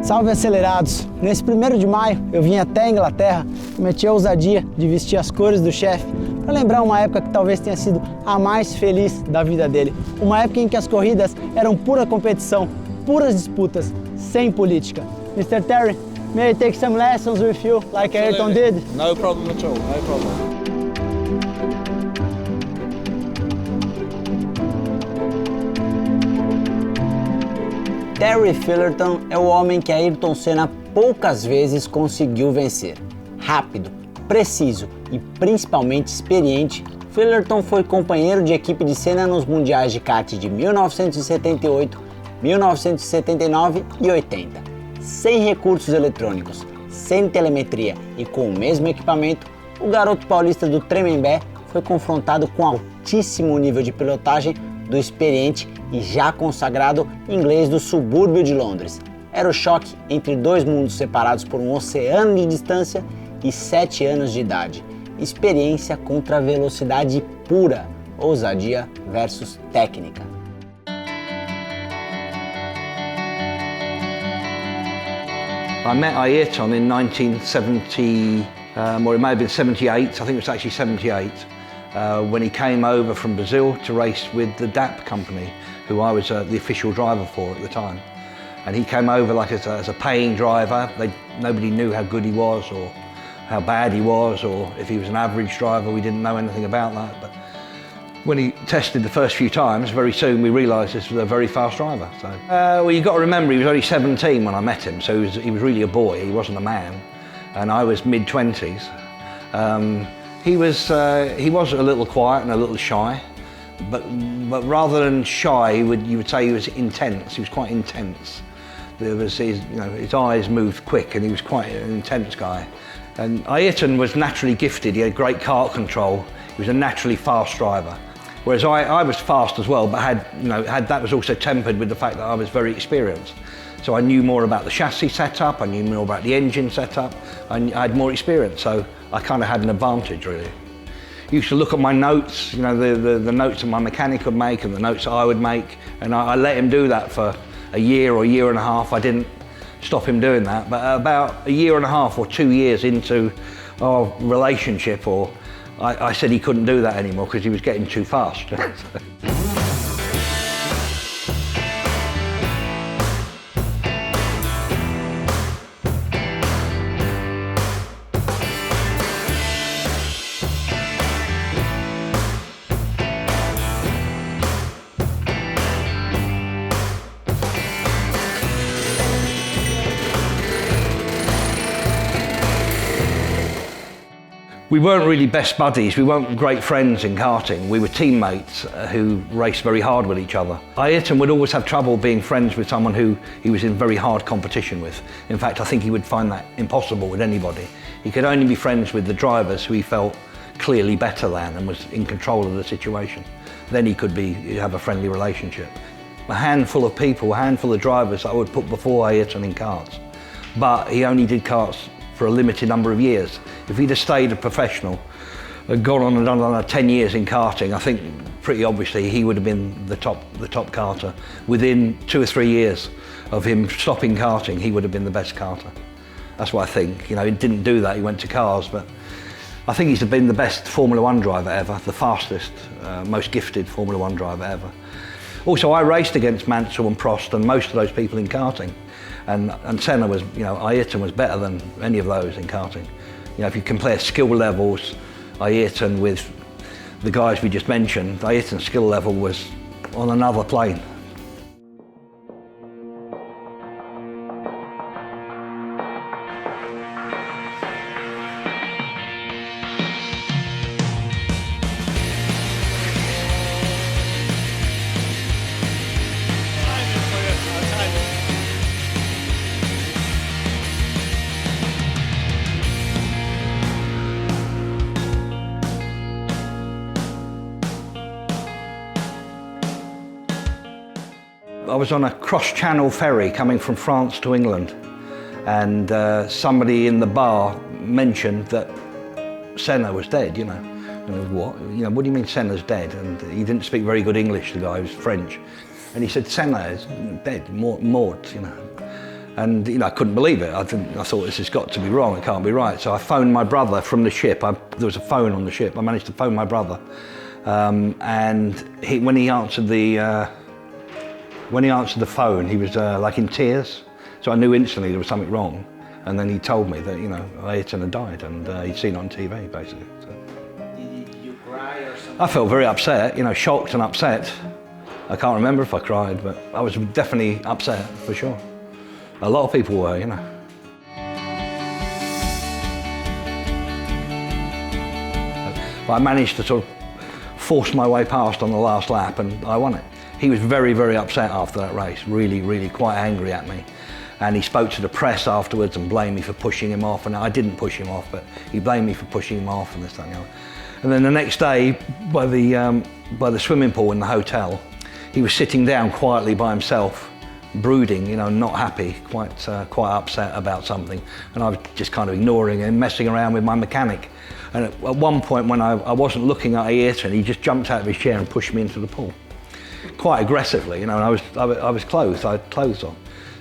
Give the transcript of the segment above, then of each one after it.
Salve acelerados! Nesse 1º de maio eu vim até a Inglaterra, cometi a ousadia de vestir as cores do chefe para lembrar uma época que talvez tenha sido a mais feliz da vida dele. Uma época em que as corridas eram pura competição, puras disputas, sem política. Mr. Terry, may I take some lessons with you, like Ayrton did? No problem at all, no problem. Terry Fullerton é o homem que Ayrton Senna poucas vezes conseguiu vencer. Rápido, preciso e principalmente experiente, Fullerton foi companheiro de equipe de Senna nos mundiais de kart de 1978, 1979 e 80. Sem recursos eletrônicos, sem telemetria e com o mesmo equipamento, o garoto paulista do Tremembé foi confrontado com altíssimo nível de pilotagem do experiente e já consagrado inglês do subúrbio de Londres. Era o choque entre dois mundos separados por um oceano de distância e 7 anos de idade. Experiência contra velocidade pura, ousadia versus técnica. I met Ayrton in 1970, or it may have been 78, I think it was actually 78. When he came over from Brazil to race with the DAP company, who I was the official driver for at the time. And he came over like as a paying driver. Nobody knew how good he was or how bad he was or if he was an average driver. We didn't know anything about that. But when he tested the first few times, very soon we realised this was a very fast driver. So, well, you've got to remember he was only 17 when I met him, so he was really a boy, he wasn't a man. And I was mid-20s. He was a little quiet and a little shy, but rather than shy, you would say he was intense. He was quite intense. His eyes moved quick, and he was quite an intense guy. And Ayrton was naturally gifted. He had great kart control. He was a naturally fast driver. Whereas I was fast as well, but that was also tempered with the fact that I was very experienced. So I knew more about the chassis setup. I knew more about the engine setup. I had more experience, so I kind of had an advantage, really. I used to look at my notes, the notes that my mechanic would make and the notes that I would make, and I let him do that for a year or a year and a half. I didn't stop him doing that, but about a year and a half or 2 years into our relationship, I said he couldn't do that anymore because he was getting too fast. We weren't really best buddies, we weren't great friends in karting. We were teammates who raced very hard with each other. Ayrton would always have trouble being friends with someone who he was in very hard competition with. In fact, I think he would find that impossible with anybody. He could only be friends with the drivers who he felt clearly better than and was in control of the situation. Then he could have a friendly relationship. A handful of people, a handful of drivers I would put before Ayrton in karts. But he only did karts for a limited number of years. If he'd have stayed a professional, gone on and done another 10 years in karting, I think pretty obviously he would have been the top karter. Within 2 or 3 years of him stopping karting, he would have been the best karter. That's what I think. He didn't do that, he went to cars, but I think he's been the best Formula One driver ever, the fastest, most gifted Formula One driver ever. Also, I raced against Mansell and Prost and most of those people in karting. And Senna was, Ayrton was better than any of those in karting. If you compare skill levels, Ayrton with the guys we just mentioned, Ayrton's skill level was on another plane. I was on a cross-channel ferry coming from France to England, and somebody in the bar mentioned that Senna was dead, And what? What do you mean Senna's dead? And he didn't speak very good English, the guy, he was French. And he said, Senna is dead, mort, And I couldn't believe it. I thought, this has got to be wrong, it can't be right. So I phoned my brother from the ship. There was a phone on the ship. I managed to phone my brother. And when he answered the phone, he was like in tears. So I knew instantly there was something wrong. And then he told me that, Ayrton had died, and he'd seen it on TV, basically. So. Did you cry or something? I felt very upset, shocked and upset. I can't remember if I cried, but I was definitely upset, for sure. A lot of people were, But I managed to sort of force my way past on the last lap, and I won it. He was very, very upset after that race, really, really quite angry at me. And he spoke to the press afterwards and blamed me for pushing him off, and I didn't push him off, but he blamed me for pushing him off and this, that, and the other. And then the next day, by the swimming pool in the hotel, he was sitting down quietly by himself, brooding, not happy, quite upset about something. And I was just kind of ignoring him, messing around with my mechanic. And at one point when I wasn't looking at Ayrton, he just jumped out of his chair and pushed me into the pool. Quite aggressively, and I was clothed, I had clothes on.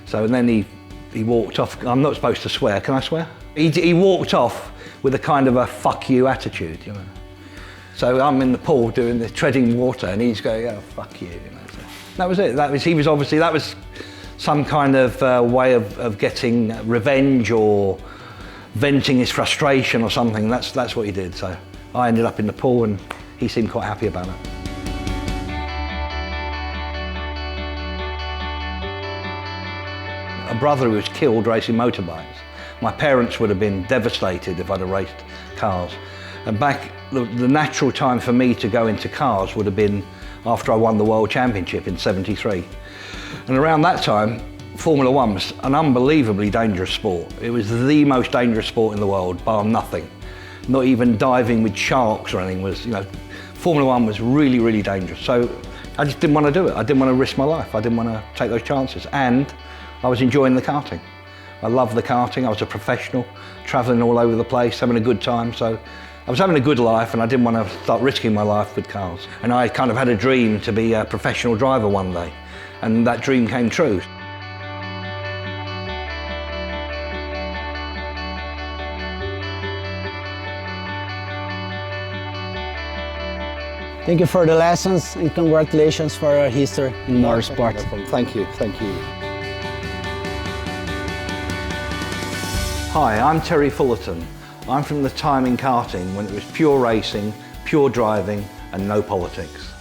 So and then he walked off. I'm not supposed to swear, can I swear? He walked off with a kind of a fuck you attitude, So I'm in the pool doing the treading water, and he's going, oh, fuck you, So that was it. That was some kind of way of getting revenge or venting his frustration or something. That's what he did. So I ended up in the pool, and he seemed quite happy about it. A brother who was killed racing motorbikes. My parents would have been devastated if I'd have raced cars. And back, the natural time for me to go into cars would have been after I won the World Championship in '73. And around that time, Formula One was an unbelievably dangerous sport. It was the most dangerous sport in the world, bar nothing. Not even diving with sharks or anything was, Formula One was really, really dangerous. So I just didn't want to do it. I didn't want to risk my life. I didn't want to take those chances. And I was enjoying the karting. I loved the karting. I was a professional, traveling all over the place, having a good time. So I was having a good life, and I didn't want to start risking my life with cars. And I kind of had a dream to be a professional driver one day, and that dream came true. Thank you for the lessons, and congratulations for your history in motorsport. Thank you, thank you. Hi, I'm Terry Fullerton. I'm from the time in karting when it was pure racing, pure driving, and no politics.